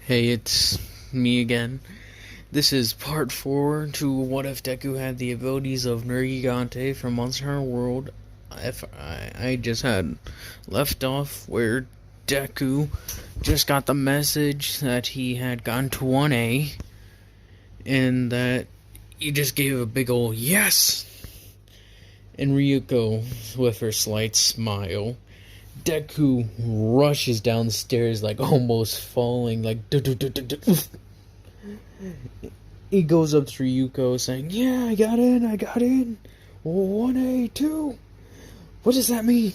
Hey, it's me again. This is part 4 to What If Deku Had the Abilities of Nerrgegante from Monster Hunter World. If I just had left off where Deku just got the message that he had gotten to 1A and that he just gave a big ol' yes! And Ryuko, with her slight smile, Deku rushes down the stairs like almost falling, like he goes up to Ryuko saying, "Yeah, I got in. 1A, 2. What does that mean?"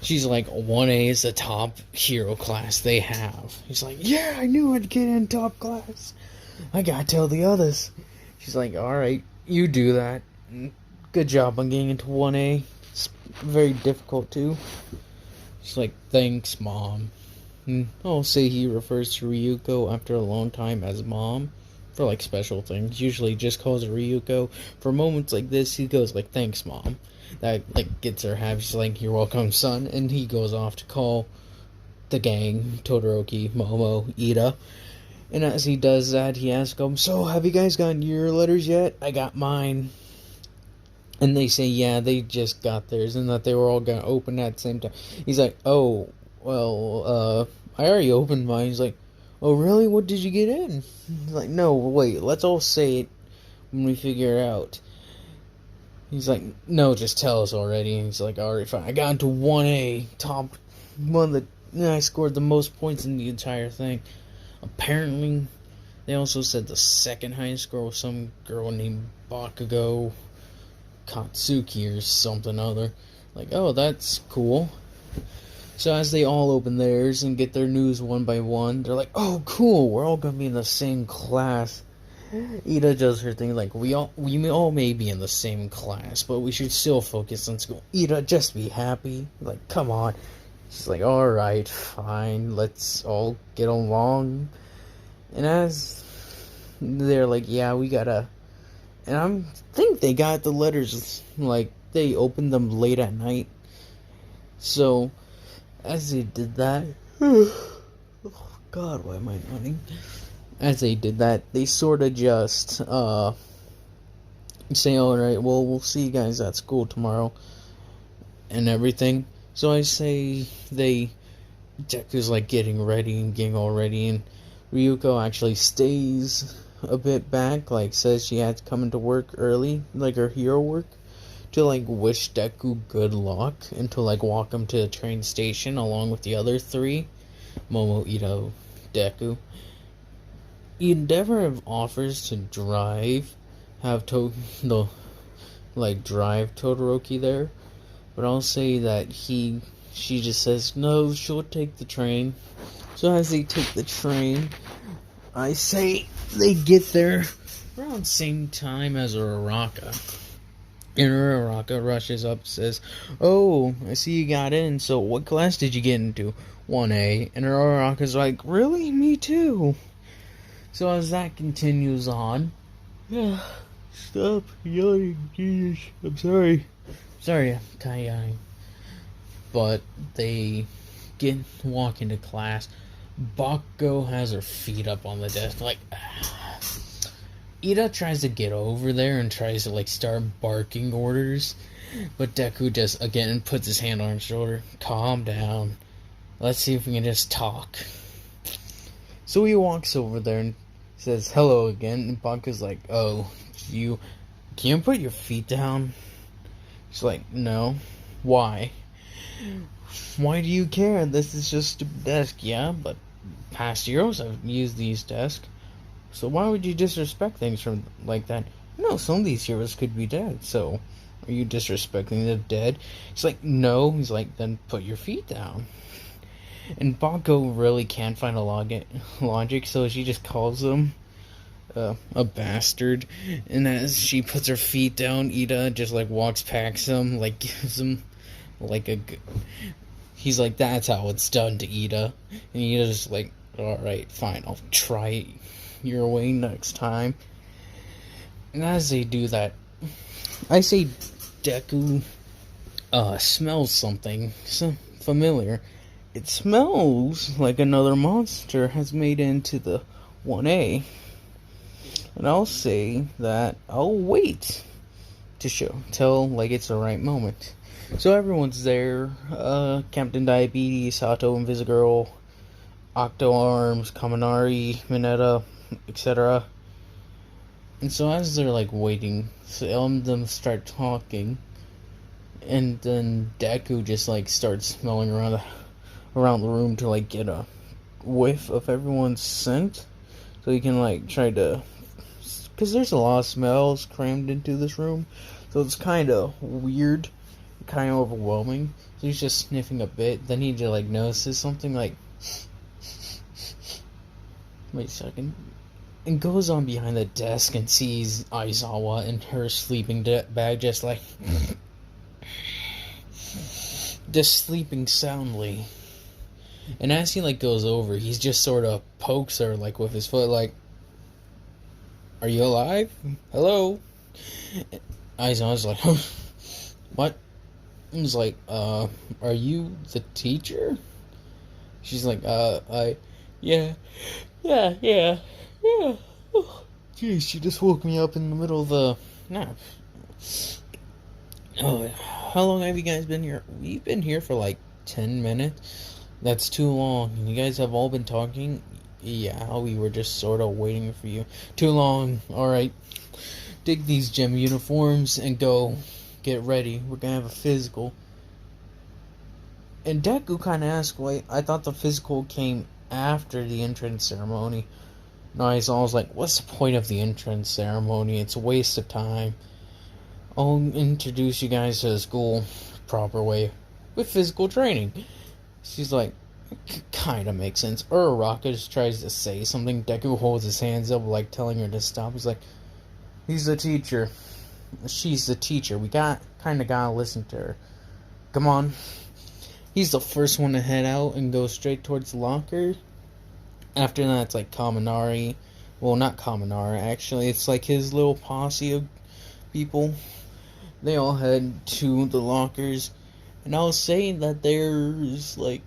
She's like, 1A is the top hero class they have. He's like, "Yeah, I knew I'd get in top class. I gotta tell the others." She's like, "Alright, you do that. Good job on getting into 1A. It's very difficult too." She's like, "Thanks, Mom." And I'll say he refers to Ryuko after a long time as Mom for like special things. Usually just calls her Ryuko. For moments like this, he goes like, "Thanks, Mom." That like gets her happy. She's like, "You're welcome, son." And he goes off to call the gang, Todoroki, Momo, Ida. And as he does that, he asks them, "So, have you guys gotten your letters yet?" "I got mine." And they say, yeah, they just got theirs, and that they were all gonna open at the same time. He's like, "Oh, well, I already opened mine." He's like, "Oh, really? What did you get in?" He's like, "No, wait, let's all say it when we figure it out." He's like, "No, just tell us already." And he's like, "Alright, fine. I got into 1A, top one of the, I scored the most points in the entire thing." Apparently, they also said the second highest score was some girl named Bakugo Katsuki or something other. Like, oh, that's cool. So as they all open theirs and get their news one by one, they're like, "Oh, cool, we're all gonna be in the same class." Ida does her thing like, we all may be in the same class, but we should still focus on school. Ida, just be happy. Like, come on. She's like, "Alright, fine, let's all get along." And as they're like, "Yeah, we gotta," and I think they got the letters, like, they opened them late at night. So, as they did that, oh God, why am I yawning? As they did that, they sort of just, say, "Alright, well, we'll see you guys at school tomorrow," and everything. So I say Deku's like getting ready and getting all ready, and Ryuko actually stays a bit back, like says she had to come into work early, like her hero work, to like wish Deku good luck and to like walk him to the train station along with the other three, Momo, Ida, Deku. Endeavor offers to drive, drive Todoroki there, but I'll say that she just says no, she'll take the train. So as they take the train, I say they get there around the same time as Uraraka. And Uraraka rushes up and says, "Oh, I see you got in, so what class did you get into?" 1A. And Uraraka's like, "Really? Me too." So as that continues on, stop yelling, Jesus, I'm sorry. Sorry, I'm kinda yawning. But they walk into class. Bakugo has her feet up on the desk, like, Ida tries to get over there and tries to like start barking orders, but Deku just again puts his hand on her shoulder. "Calm down. Let's see if we can just talk." So he walks over there and says hello again, and Bakugo's like, "Oh, can you put your feet down?" She's like, "No." "Why?" "Why do you care? This is just a desk." "Yeah, but past heroes have used these desks. So why would you disrespect things from like that?" "No, some of these heroes could be dead, so are you disrespecting the dead?" He's like, "No." He's like, "Then put your feet down." And Bakugo really can't find a logic, so she just calls him a bastard. And as she puts her feet down, Ida just like walks past him, like gives him like he's like, "That's how it's done to Ida." And Ida's just like, "Alright, fine, I'll try it your way next time." And as they do that, I say Deku smells something familiar, it smells like another monster has made it into the 1A. And I'll say that I'll wait to show till like it's the right moment. So everyone's there. Captain Diabetes, Sato, Invisigirl, Octo Arms, Kaminari, Mineta, etc. And so as they're like waiting, some of them start talking, and then Deku just like starts smelling around the room to like get a whiff of everyone's scent, so he can like try to, because there's a lot of smells crammed into this room, so it's kind of weird, kind of overwhelming. So he's just sniffing a bit. Then he just like notices something like, wait a second, and goes on behind the desk and sees Aizawa in her sleeping bag, just like, just sleeping soundly. And as he like goes over, he's just sort of pokes her like with his foot, like, "Are you alive? Hello?" Aizawa's like, "Huh? What?" He's like, "Are you the teacher?" She's like, yeah. Oh, geez, she just woke me up in the middle of the nap. Oh, how long have you guys been here? We've been here for like 10 minutes. That's too long. You guys have all been talking? Yeah, we were just sort of waiting for you. Too long. Alright. Dig these gym uniforms and go get ready. We're gonna have a physical. And Deku kind of asked, wait, I thought the physical came after the entrance ceremony. No, he's always like, what's the point of the entrance ceremony? It's a waste of time. I'll introduce you guys to the school proper way with physical training. She's like, kind of makes sense. Uraraka just tries to say something. Deku holds his hands up, like telling her to stop. He's like, he's the teacher. She's the teacher. We kind of gotta listen to her. Come on. He's the first one to head out and go straight towards the locker. After that, it's like Kaminari. Well, not Kaminari, actually. It's like his little posse of people. They all head to the lockers. And I'll say that there's like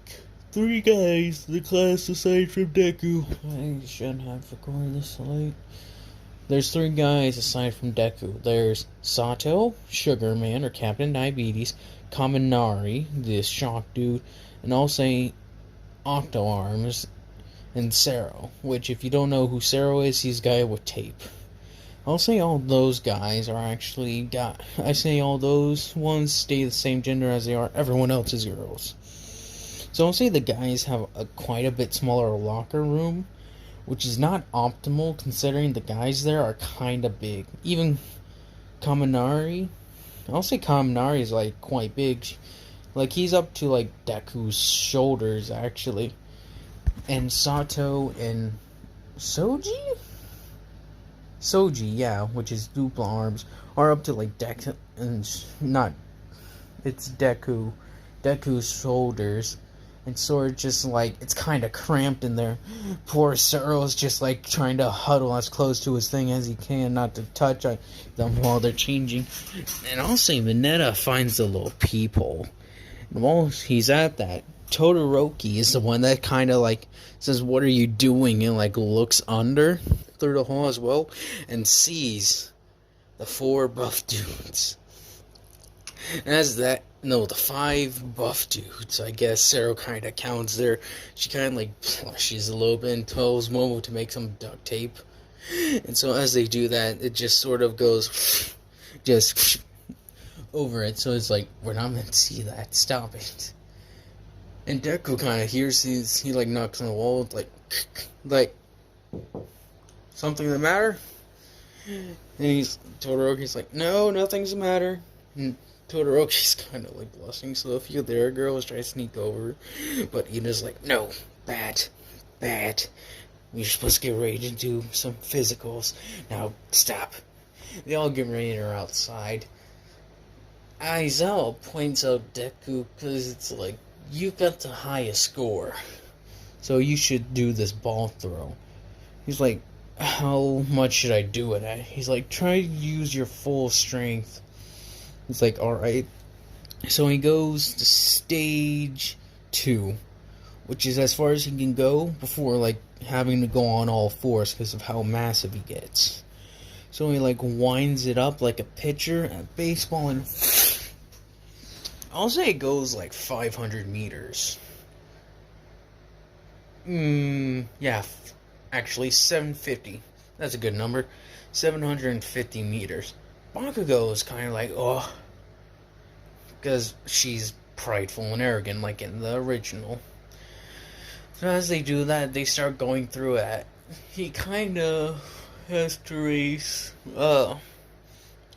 3 guys in the class aside from Deku. I shouldn't have recorded this late. There's 3 guys aside from Deku. There's Sato, Sugar Man, or Captain Diabetes, Kaminari, this shock dude, and I'll say Octo Arms, and Sero, which if you don't know who Sero is, he's a guy with tape. I'll say all those guys are actually I say all those ones stay the same gender as they are everyone else's girls. So I'll say the guys have quite a bit smaller locker room, which is not optimal considering the guys there are kind of big. Even Kaminari, I'll say Kaminari is like quite big. Like he's up to like Deku's shoulders actually. And Sato and Soji, yeah, which is Dupla Arms, are up to like Deku, and not, it's Deku's shoulders, and sort of just like, it's kind of cramped in there. Poor Sero's just like trying to huddle as close to his thing as he can, not to touch them while they're changing. And I'll say Mineta finds the little peephole, and while he's at that, Todoroki is the one that kind of like says, "What are you doing?" and like looks under through the hole as well and sees the 4 buff dudes. And as the 5 buff dudes, I guess Sero kind of counts there. She kind of like plushes a little bit and tells Momo to make some duct tape. And so as they do that, it just sort of goes just over it. So it's like, we're not meant to see that. Stop it. And Deku kind of hears he like knocks on the wall, like something the matter? And Todoroki's like, no, nothing's the matter. And Todoroki's kind of like blushing, so a few of their girls try to sneak over, but Ina's like, no, bad. We're supposed to get ready to do some physicals. Now, stop. They all get ready to go outside. Aizawa points out Deku because it's like, you've got the highest score, so you should do this ball throw. He's like, how much should I do it at? He's like, try to use your full strength. He's like, alright. So he goes to stage 2, which is as far as he can go before like having to go on all fours because of how massive he gets. So he like winds it up like a pitcher at baseball, and I'll say it goes like 500 meters. Yeah, actually 750. That's a good number. 750 meters. Bakugo is kind of like, oh, because she's prideful and arrogant like in the original. So as they do that, they start going through it. He kind of has to race Ida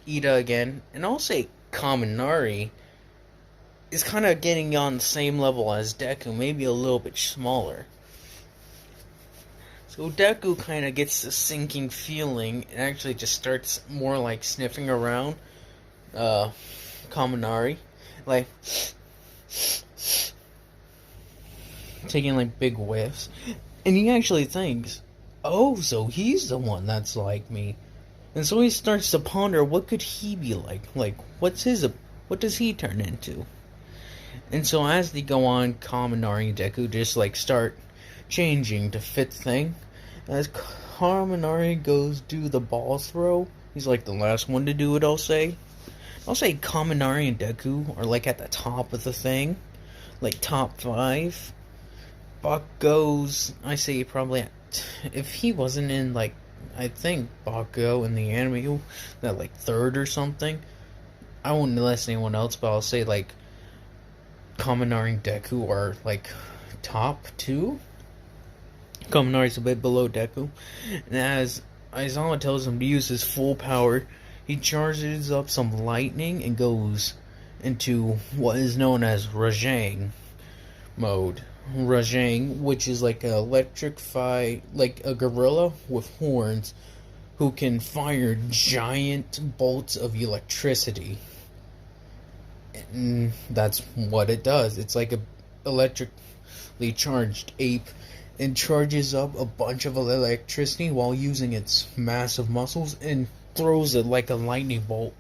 again. And I'll say Kaminari is kind of getting on the same level as Deku, maybe a little bit smaller. So Deku kind of gets the sinking feeling and actually just starts more like sniffing around Kaminari. Like taking like big whiffs. And he actually thinks, oh, so he's the one that's like me. And so he starts to ponder, what could he be like? Like, what does he turn into? And so as they go on, Kaminari and Deku just like start changing to fit the thing. As Kaminari goes do the ball throw, he's like the last one to do it, I'll say. I'll say Kaminari and Deku are like at the top of the thing. Like top 5. Buck goes, I say probably if he wasn't in like, I think Bakugo in the anime, that like 3rd or something. I won't list anyone else, but I'll say like Kaminari and Deku are like top 2. Kaminari's a bit below Deku. And as Aizawa tells him to use his full power, he charges up some lightning and goes into what is known as Rajang mode. Rajang, which is like like a gorilla with horns who can fire giant bolts of electricity. And that's what it does. It's like a electrically charged ape and charges up a bunch of electricity while using its massive muscles and throws it like a lightning bolt.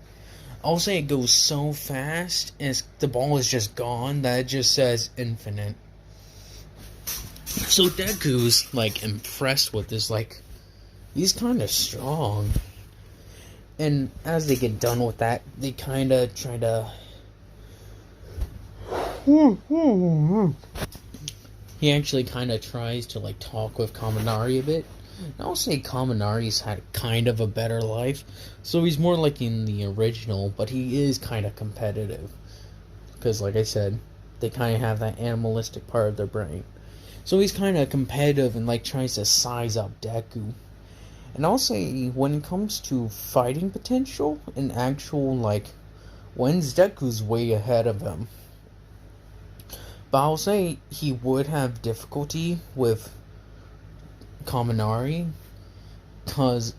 I'll say it goes so fast and the ball is just gone that it just says infinite. So Deku's like impressed with this, like he's kind of strong. And as they get done with that, they kind of try to he actually kind of tries to like talk with Kaminari a bit. And I'll say Kaminari's had kind of a better life, so he's more like in the original, but he is kind of competitive. Because like I said, they kind of have that animalistic part of their brain. So he's kind of competitive and like tries to size up Deku. And I'll say when it comes to fighting potential and actual like wins, Deku's way ahead of him. But I'll say he would have difficulty with Kaminari because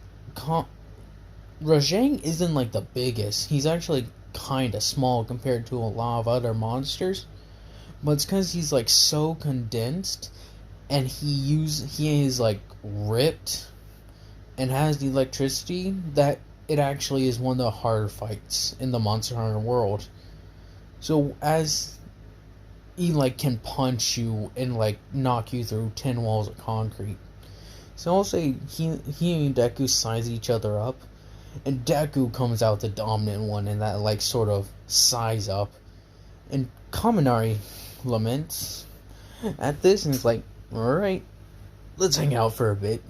Rajang isn't like the biggest. He's actually kind of small compared to a lot of other monsters. But it's because he's like so condensed and he is like ripped and has the electricity that it actually is one of the harder fights in the Monster Hunter world. So as he like can punch you and like knock you through 10 walls of concrete. So I'll say he and Deku size each other up, and Deku comes out the dominant one in that like sort of size up. And Kaminari laments at this and is like, alright, let's hang out for a bit.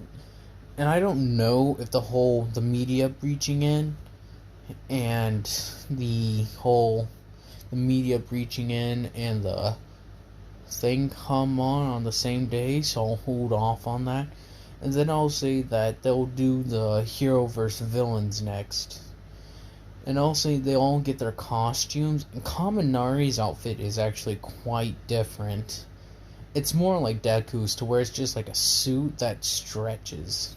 And I don't know if the media breaching in and the media breaching in and the thing come on the same day, so I'll hold off on that. And then I'll say that they'll do the hero versus villains next. And I'll say they all get their costumes, and Kaminari's outfit is actually quite different. It's more like Deku's, to where it's just like a suit that stretches.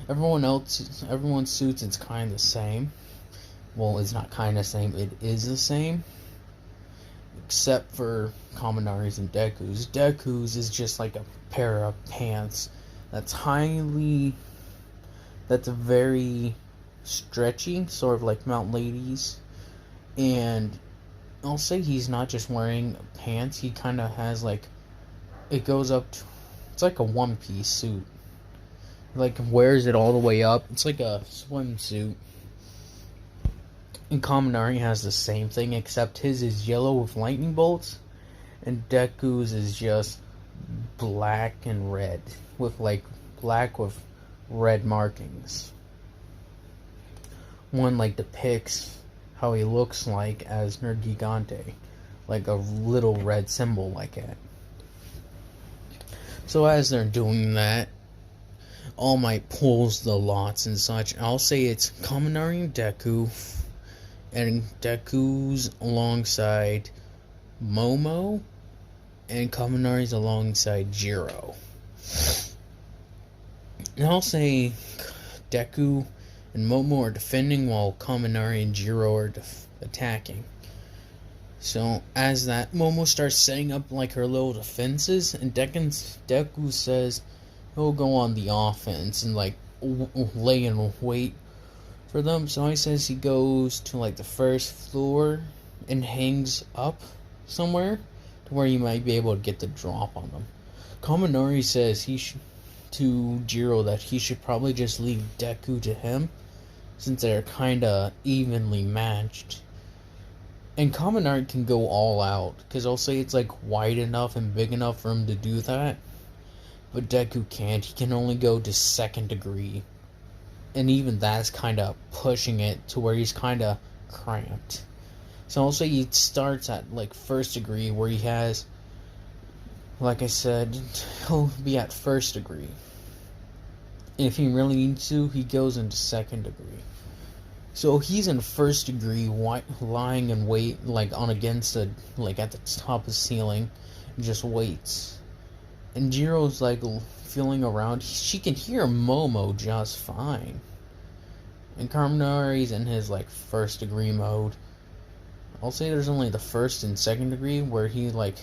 Everyone's suits is kind of the same. Well, it's not kind of the same, it is the same. Except for Kaminari's and Deku's. Deku's is just like a pair of pants that's very stretchy, sort of like Mount Ladies. And I'll say he's not just wearing pants, he kind of has like, it goes up to, it's like a one-piece suit. Like, wears it all the way up. It's like a swimsuit. And Kaminari has the same thing, except his is yellow with lightning bolts, and Deku's is just black and red, with like black with red markings. One like depicts how he looks like as nerrgegante, like a little red symbol like it. So as they're doing that, All Might pulls the lots and such. I'll say it's Kaminari and Deku, and Deku's alongside Momo, and Kaminari's alongside Jiro. And I'll say Deku and Momo are defending while Kaminari and Jiro are attacking. So as that, Momo starts setting up like her little defenses, and Deku says he'll go on the offense and like lay in wait for them. So he says he goes to like the first floor and hangs up somewhere to where you might be able to get the drop on them. Kaminari says to Jiro that he should probably just leave Deku to him, since they're kinda evenly matched. And Kaminari can go all out, because I'll say it's like wide enough and big enough for him to do that. But Deku can't. He can only go to second degree. And even that's kinda pushing it to where he's kinda cramped. So I'll say he starts at like first degree, where he has, like I said, he'll be at first degree. And if he really needs to, he goes into second degree. So he's in first degree, lying in wait, like on against the, like at the top of the ceiling, and just waits. And Jiro's like feeling around. She can hear Momo just fine. And Kaminari's in his like first degree mode. I'll say there's only the first and second degree where he like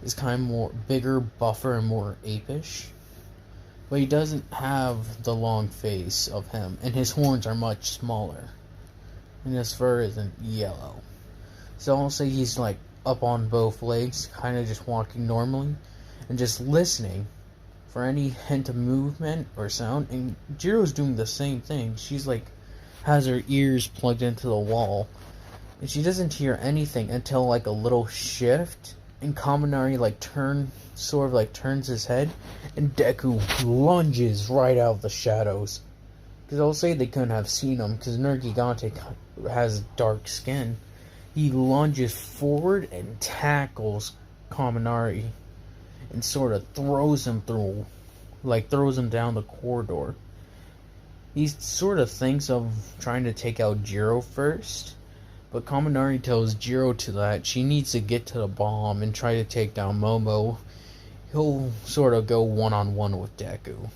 is kind of more bigger, buffer, and more apish. But he doesn't have the long face of him, and his horns are much smaller. And his fur isn't yellow. So I'll say he's like up on both legs, kind of just walking normally, and just listening for any hint of movement or sound. And Jiro's doing the same thing. She's like, has her ears plugged into the wall, and she doesn't hear anything until like a little shift, and Kaminari like turns his head, and Deku lunges right out of the shadows. Because I'll say they couldn't have seen him, because nerrgegante has dark skin. He lunges forward and tackles Kaminari, and sort of throws him down the corridor. He sort of thinks of trying to take out Jiro first, but Kaminari tells Jiro that she needs to get to the bomb and try to take down Momo. He'll sort of go one-on-one with Deku.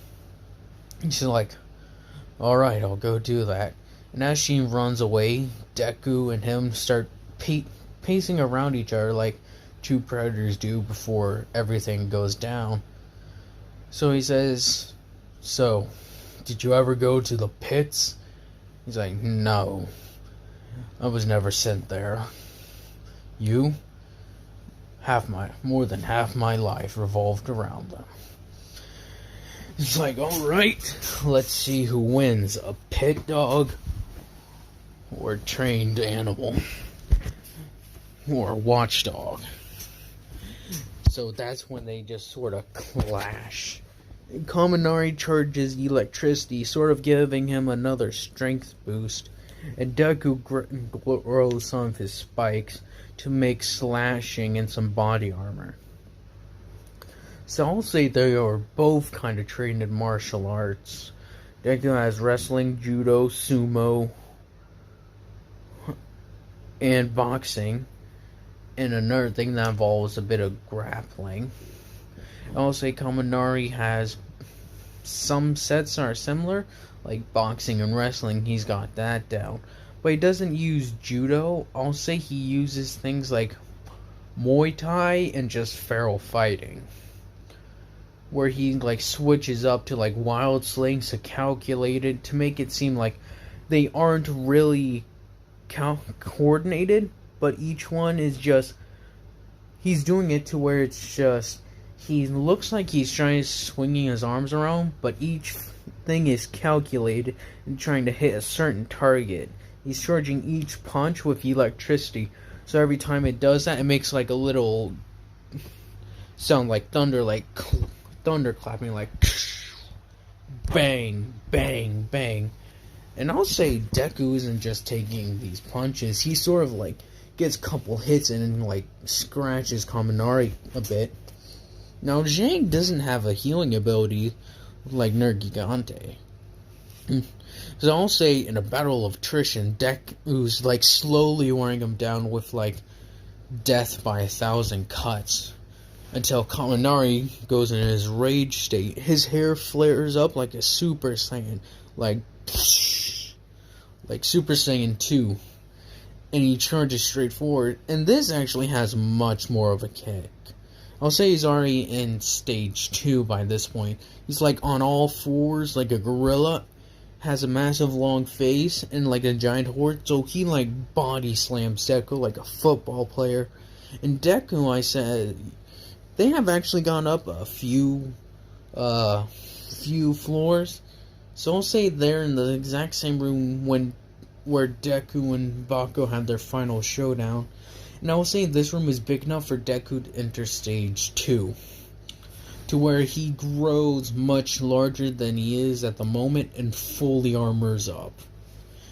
And she's like, alright, I'll go do that. And as she runs away, Deku and him start pacing around each other like two predators do before everything goes down. So he says, so, did you ever go to the pits? He's like, no. I was never sent there. You? More than half my life revolved around them. It's like, alright, let's see who wins, a pit dog or a trained animal or a watchdog. So that's when they just sort of clash. And Kaminari charges electricity, sort of giving him another strength boost, and Deku grows some of his spikes to make slashing and some body armor. So I'll say they are both kind of trained in martial arts. Deku has wrestling, judo, sumo, and boxing, and another thing that involves a bit of grappling. I'll say Kaminari has some sets that are similar, like boxing and wrestling. He's got that down. But he doesn't use judo. I'll say he uses things like Muay Thai and just feral fighting, where he like switches up to like wild slings to calculated, to make it seem like they aren't really coordinated, but each one is just, he's doing it to where it's just, he looks like he's trying to swinging his arms around, but each thing is calculated and trying to hit a certain target. He's charging each punch with electricity, so every time it does that, it makes like a little sound like thunder, like thunder clapping, like bang, bang, bang. And I'll say Deku isn't just taking these punches. He sort of like gets a couple hits and like scratches Kaminari a bit. Now Zhang doesn't have a healing ability like nerrgegante. So I'll say in a battle of attrition, Deku's like slowly wearing him down with like death by 1,000 cuts. Until Kaminari goes in his rage state. His hair flares up like a Super Saiyan. Like Super Saiyan 2. And he charges straight forward. And this actually has much more of a kick. I'll say he's already in stage 2 by this point. He's like on all fours like a gorilla. Has a massive long face and like a giant horse. So he like body slams Deku like a football player. And Deku, I said, they have actually gone up a few floors. So I'll say they're in the exact same room where Deku and Bako had their final showdown. And I will say this room is big enough for Deku to enter stage 2. To where he grows much larger than he is at the moment and fully armors up.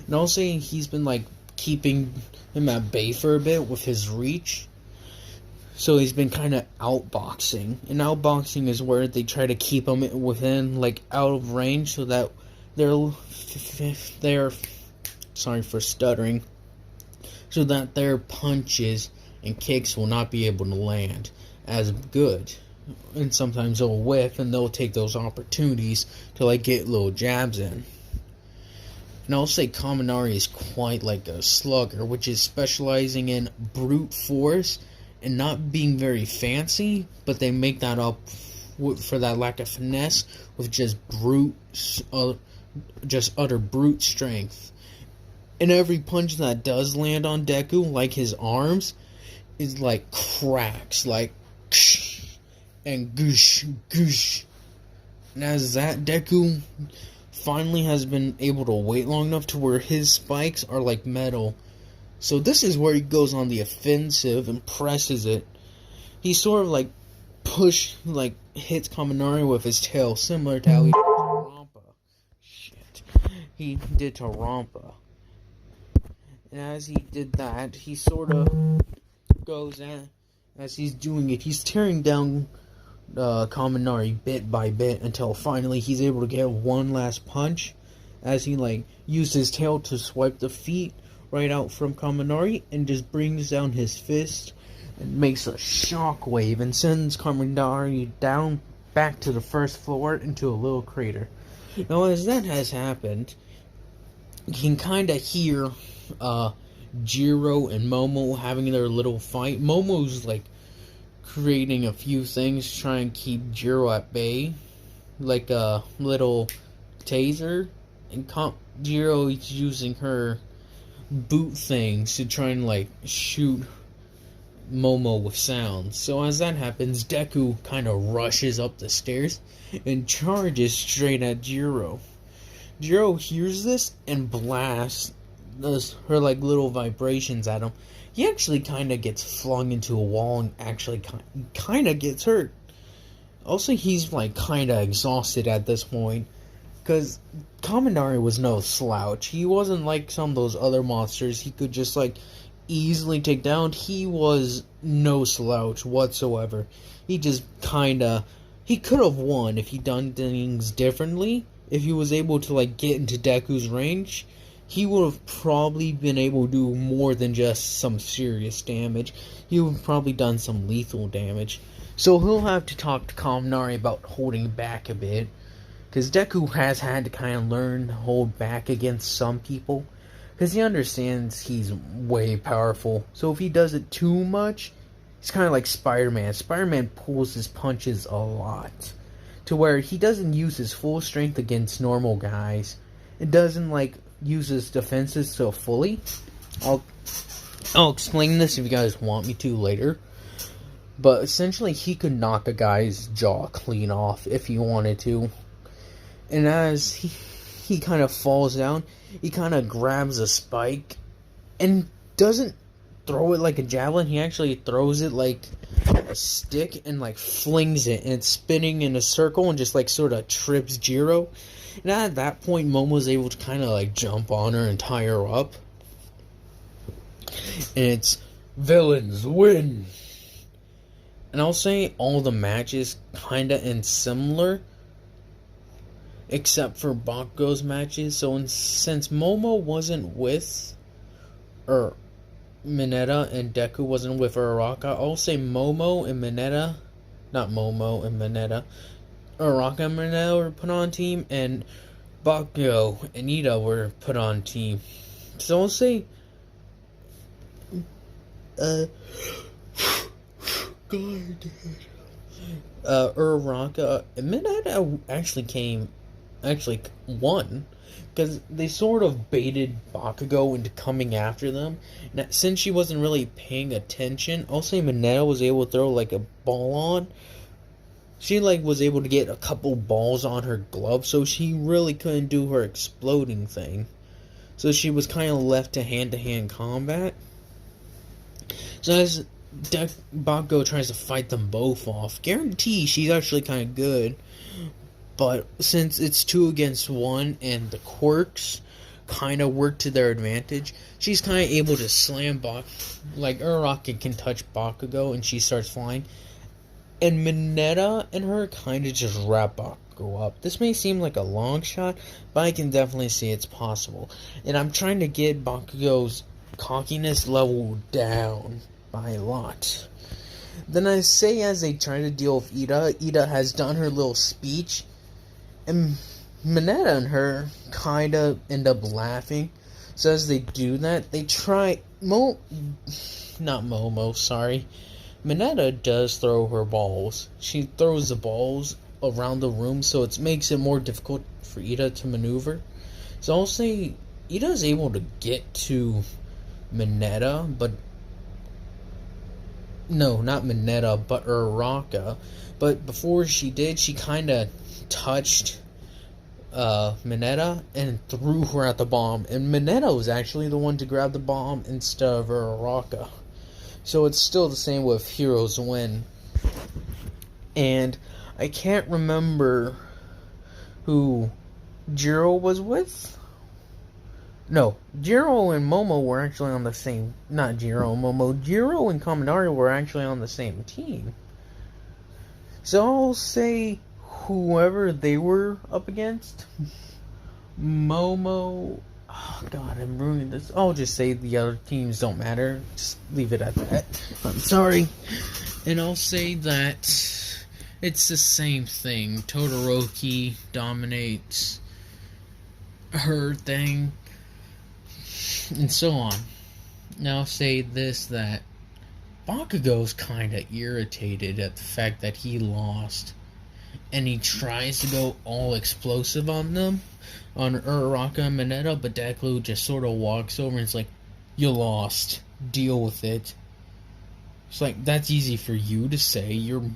And I'll say he's been like keeping him at bay for a bit with his reach. So he's been kind of outboxing. And outboxing is where they try to keep him within, like, out of range so that they're sorry for stuttering, so that their punches and kicks will not be able to land as good. And sometimes they'll whiff and they'll take those opportunities to, like, get little jabs in. And I'll say Kaminari is quite like a slugger, which is specializing in brute force and not being very fancy, but they make that up for that lack of finesse with just utter brute strength. And every punch that does land on Deku, like his arms, is like cracks, like and goosh, goosh. And as that Deku finally has been able to wait long enough to where his spikes are like metal. So this is where he goes on the offensive and presses it. He sort of like hits Kaminari with his tail, similar to how he did to Rampa. He did to Rampa. And as he did that, he sort of goes at, as he's doing it, he's tearing down Kaminari bit by bit until finally he's able to get one last punch as he like used his tail to swipe the feet right out from Kaminari and just brings down his fist and makes a shockwave and sends Kaminari down back to the first floor into a little crater. Now as that has happened, you can kind of hear Jiro and Momo having their little fight. Momo's like creating a few things to try and keep Jiro at bay, like a little taser, and Jiro is using her boot things to try and like shoot Momo with sound. So as that happens, Deku kind of rushes up the stairs and charges straight at Jiro. Jiro hears this and blasts her like little vibrations at him. He actually kind of gets flung into a wall and actually kind of gets hurt. Also, he's like kind of exhausted at this point because Kaminari was no slouch. He wasn't like some of those other monsters he could just like easily take down. He was no slouch whatsoever. He just he could have won if he'd done things differently. If he was able to like get into Deku's range, he would have probably been able to do more than just some serious damage. He would have probably done some lethal damage. So he'll have to talk to Kaminari about holding back a bit, because Deku has had to kind of learn to hold back against some people, because he understands he's way powerful. So if he does it too much, he's kind of like Spider-Man. Spider-Man pulls his punches a lot, to where he doesn't use his full strength against normal guys. It doesn't like use his defenses so fully. I'll explain this if you guys want me to later. But essentially, he could knock a guy's jaw clean off if he wanted to. And as he kind of falls down, he kind of grabs a spike and doesn't throw it like a javelin. He actually throws it like a stick and like flings it, and it's spinning in a circle and just like sort of trips Jiro. And at that point, Momo's able to kind of like jump on her and tie her up. And it's villains win. And I'll say all the matches kind of end similar, except for Bakugo's matches. So since Momo wasn't with, or Mineta and Deku wasn't with Uraraka, I'll say Momo and Mineta, not Momo and Mineta, Uraraka and Mineta were put on team, and Bakugo and Ida were put on team. So I'll say, Uraraka and Mineta actually won, because they sort of baited Bakugo into coming after them. Now, since she wasn't really paying attention, I'll say Mineta was able to throw like a ball on. She like was able to get a couple balls on her glove, so she really couldn't do her exploding thing. So she was kind of left to hand combat. So as Bakugo tries to fight them both off, guarantee she's actually kind of good. But since it's 2 against 1 and the quirks kind of work to their advantage, she's kind of able to slam like Uraraka can touch Bakugo and she starts flying. And Mineta and her kind of just wrap Bakugo up. This may seem like a long shot, but I can definitely see it's possible. And I'm trying to get Bakugo's cockiness level down by a lot. Then I say as they try to deal with Ida has done her little speech, and Mineta and her kind of end up laughing. So as they do that, they try... Mineta does throw her balls. She throws the balls around the room, so it makes it more difficult for Ida to maneuver. So I'll say Ida's able to get to Mineta, but... No, not Mineta, but Uraraka. But before she did, she kind of touched Mineta and threw her at the bomb. And Mineta was actually the one to grab the bomb instead of Uraraka. So it's still the same with Heroes Win. And I can't remember who Jiro was with. No, Jiro and Momo were actually on the same... Not Jiro and Momo. Jiro and Kaminari were actually on the same team. So I'll say whoever they were up against. Momo... Oh, God, I'm ruining this. I'll just say the other teams don't matter. Just leave it at that. I'm sorry. And I'll say that it's the same thing. Todoroki dominates her thing, and so on. Now I'll say this, that Bakugo's kind of irritated at the fact that he lost, and he tries to go all explosive on them, on Uraraka and Mineta, but Deku just sort of walks over and is like, you lost, deal with it. It's like, that's easy for you to say. You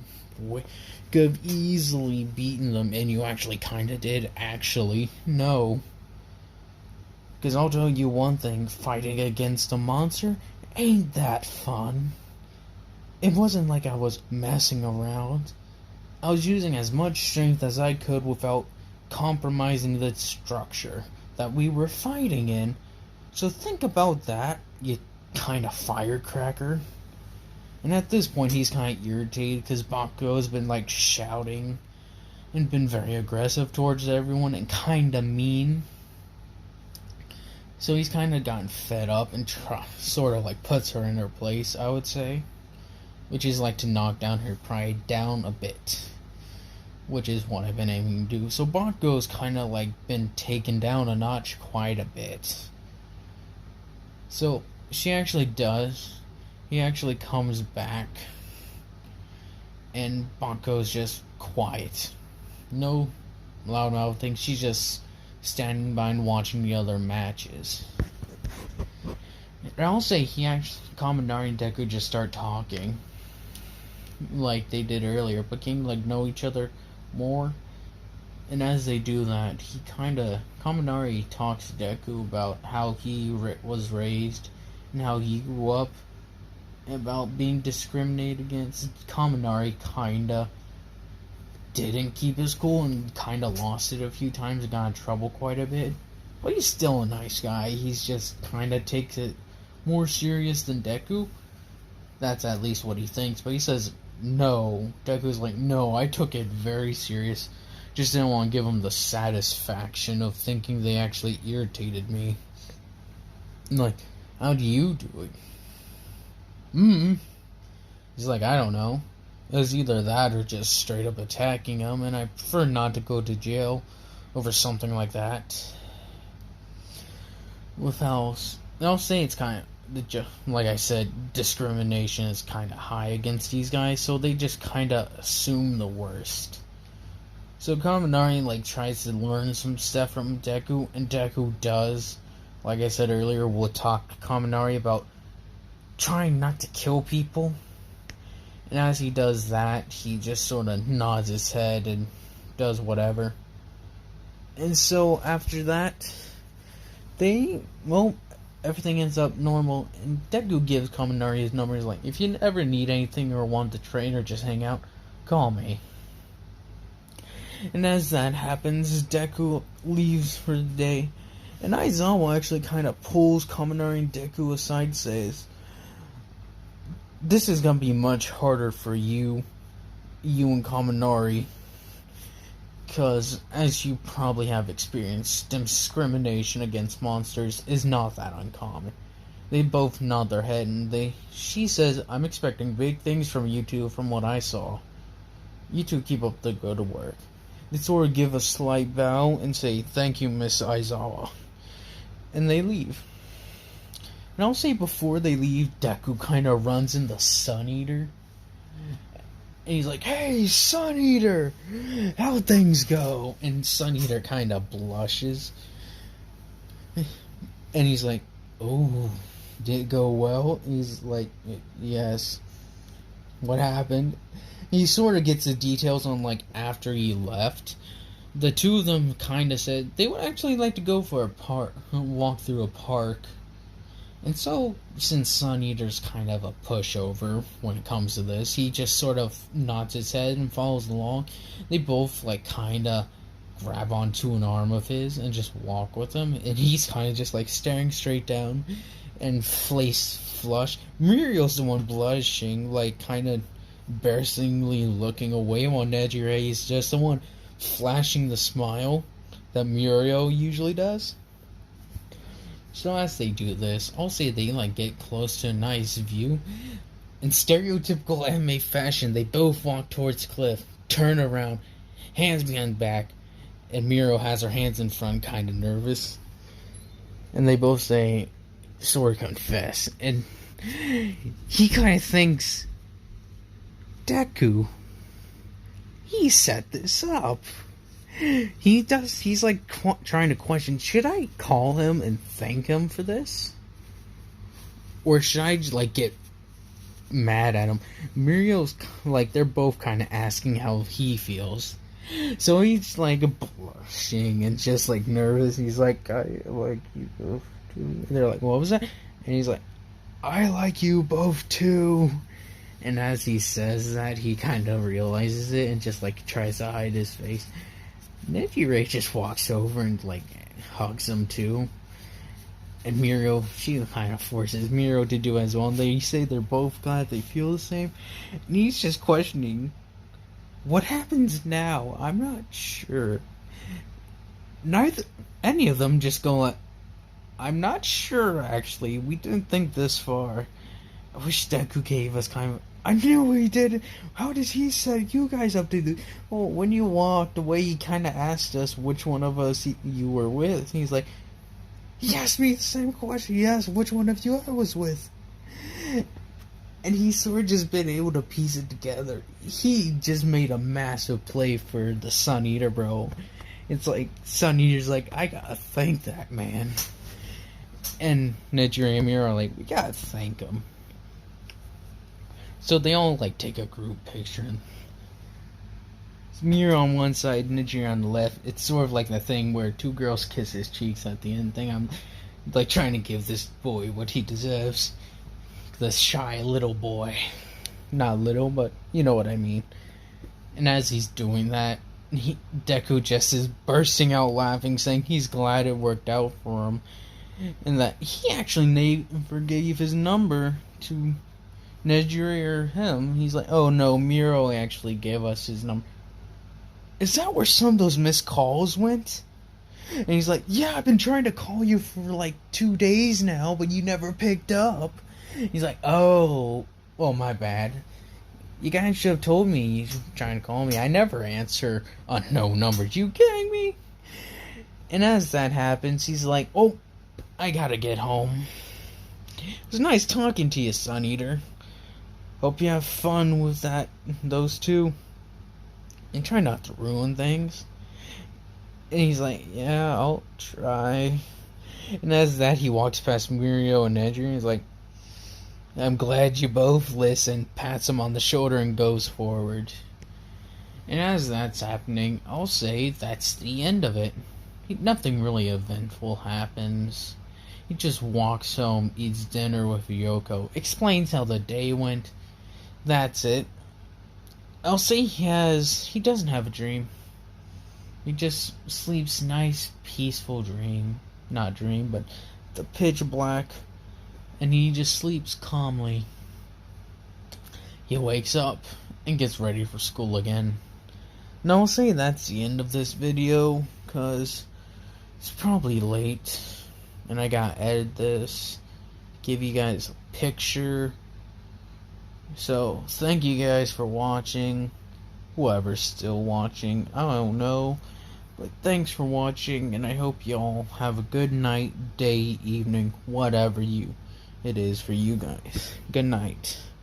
could have easily beaten them, and you actually kind of did. Actually, no. Because I'll tell you one thing, fighting against a monster ain't that fun. It wasn't like I was messing around. I was using as much strength as I could without compromising the structure that we were fighting in. So think about that, you kind of firecracker. And at this point he's kind of irritated because Bakugo has been like shouting and been very aggressive towards everyone and kind of mean. So he's kind of gotten fed up and sort of like puts her in her place, I would say. Which is like to knock down her pride down a bit. Which is what I've been aiming to do. So Bakugo's kind of like been taken down a notch quite a bit. So she actually does. He actually comes back. And Bakugo's just quiet. No loud things. She's just standing by and watching the other matches. But I'll say Kaminari and Deku just start talking. Like they did earlier, but getting like know each other more. And as they do that, Kaminari talks to Deku about how he was raised and how he grew up, about being discriminated against. Kaminari kinda didn't keep his cool and kinda lost it a few times and got in trouble quite a bit. But he's still a nice guy. He's just kinda takes it more serious than Deku. That's at least what he thinks. But he says no. Deku's like, no, I took it very serious. Just didn't want to give him the satisfaction of thinking they actually irritated me. I'm like, how do you do it? He's like, I don't know. It was either that or just straight up attacking him, and I prefer not to go to jail over something like that. I'll say it's kind of, like I said, discrimination is kind of high against these guys, so they just kind of assume the worst. So Kaminari tries to learn some stuff from Deku, and Deku does. Like I said earlier, will talk to Kaminari about trying not to kill people. And as he does that, he just sort of nods his head and does whatever. And so after that, everything ends up normal. And Deku gives Kaminari his number. He's like, if you ever need anything or want to train or just hang out, call me. And as that happens, Deku leaves for the day. And Aizawa actually kind of pulls Kaminari and Deku aside and says, this is going to be much harder for you and Kaminari. Because, as you probably have experienced, discrimination against monsters is not that uncommon. They both nod their head and she says, I'm expecting big things from you two from what I saw. You two keep up the good work. They sort of give a slight bow and say, thank you, Miss Aizawa. And they leave. And I'll say before they leave, Deku kind of runs into Sun Eater. And he's like, hey, Sun Eater! How'd things go? And Sun Eater kind of blushes. And he's like, oh, did it go well? He's like, yes. What happened? He sort of gets the details on, after he left. The two of them kind of said they would actually like to go for a walk through a park. And so, since Sun Eater's kind of a pushover when it comes to this, he just sort of nods his head and follows along. They both, kind of grab onto an arm of his and just walk with him. And he's kind of just, staring straight down and face flush. Muriel's the one blushing, kind of embarrassingly looking away, while Nejire's just the one flashing the smile that Muriel usually does. So as they do this, I'll say they get close to a nice view. In stereotypical anime fashion, they both walk towards Cliff, turn around, hands behind back, and Muriel has her hands in front, kind of nervous. And they both say, "Sorry, confess." And he kind of thinks, Deku, he set this up. He's trying to question, should I call him and thank him for this? Or should I just, get mad at him? Muriel's, they're both kind of asking how he feels. So he's, blushing and just, nervous. He's like, I like you both too. And they're like, what was that? And he's like, I like you both too. And as he says that, he kind of realizes it and just, tries to hide his face. Nejire just walks over and, hugs him, too. And Muriel, she kind of forces Muriel to do as well. And they say they're both glad they feel the same. And he's just questioning, what happens now? I'm not sure. Any of them just go, I'm not sure, actually. We didn't think this far. I wish Deku gave us kind of... I knew he did. How did he set you guys up to do? Well, when you walked away, he kind of asked us which one of us you were with. And he's like, he asked me the same question. He asked which one of you I was with. And he's sort of just been able to piece it together. He just made a massive play for the Sun Eater, bro. It's Sun Eater's I gotta thank that man. And Nejire and Miro are like, we gotta thank him. So they all like take a group picture. It's Miro on one side, Nejire on the left. It's sort of like the thing where two girls kiss his cheeks at the end thing. I'm like trying to give this boy what he deserves. The shy little boy. Not little, but you know what I mean. And as he's doing that, Deku just is bursting out laughing, saying he's glad it worked out for him. And that he actually never gave his number to Nejire or him. He's like, oh no, Miro actually gave us his number. Is that where some of those missed calls went? And he's like, yeah, I've been trying to call you for like 2 days now, but you never picked up. He's like, oh, well, my bad. You guys should have told me you're trying to call me. I never answer unknown numbers. You kidding me? And as that happens, he's like, oh, I gotta get home. It was nice talking to you, Sun Eater. Hope you have fun with those two. And try not to ruin things. And he's like, yeah, I'll try. And as that, he walks past Mirio and Nejire, and he's like, I'm glad you both listened, pats him on the shoulder and goes forward. And as that's happening, I'll say that's the end of it. Nothing really eventful happens. He just walks home, eats dinner with Yoko, explains how the day went. That's it. I'll say he doesn't have a dream. He just sleeps nice, peaceful dream. Not dream, but the pitch black. And he just sleeps calmly. He wakes up and gets ready for school again. Now I'll say that's the end of this video, cause it's probably late. And I gotta edit this, give you guys a picture. So, thank you guys for watching. Whoever's still watching, I don't know. But thanks for watching, and I hope you all have a good night, day, evening, whatever it is for you guys. Good night.